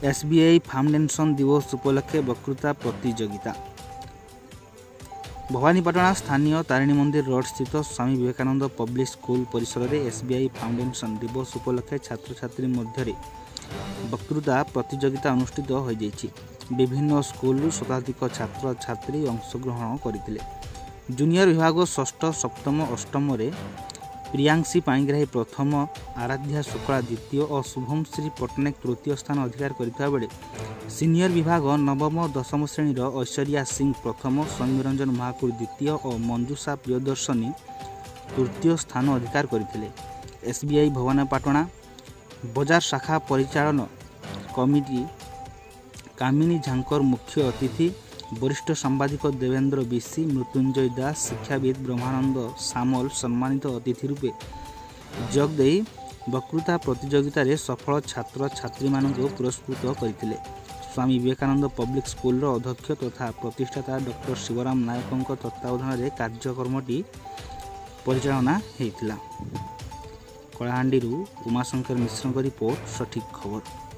SBI foundation दिवस उपलक्षे वक्तृता प्रतियोगिता। भवानीपाटना स्थानीय तारिणी मंदिर रोड स्थित स्वामी विवेकानंद पब्लिक स्कूल परिसर में एसबीआई फाउंडेशन दिवस उपलक्षे छात्र छात्री मध्य वक्तृता प्रतियोगिता अनुष्ठित हो जाइछि। विभिन्न स्कूल शताधिक छात्र छात्री अंशग्रहण करथिले। जूनियर विभाग षष्ठ सप्तम अष्टम प्रियांशी पाणिग्राही प्रथम, आराध्या शुक्ला द्वितीय और शुभम श्री पट्टनायक तृतीय स्थान अधिकार करथिबा बेले सीनियर विभाग नवम दशम श्रेणी ऐश्वर्या सिंह प्रथम, सौम्यरंजन महाकुर द्वितीय और मंजूषा प्रियदर्शनी तृतीय स्थान अधिकार करथिले। एसबीआई भवानीपाटना बजार शाखा परिचालन कमिटी कामिनी झांकर मुख्य अतिथि, वरिष्ठ सांबादिक देवेंद्र बिसी, मृत्युंजय दास, शिक्षाविद ब्रह्मानंद सामल सम्मानित अतिथि रूपे जोगदे वक्तृता प्रतियोगिता रे सफल छात्र छात्री मानक पुरस्कृत करथिले। स्वामी विवेकानंद पब्लिक स्कूल अध्यक्ष तथा प्रतिष्ठाता डॉक्टर शिवराम नायकों तत्वावधान में कार्यक्रमटी परिचालना होइतिला। कलाहांडी उमाशंकर मिश्र रिपोर्ट, सठिक खबर।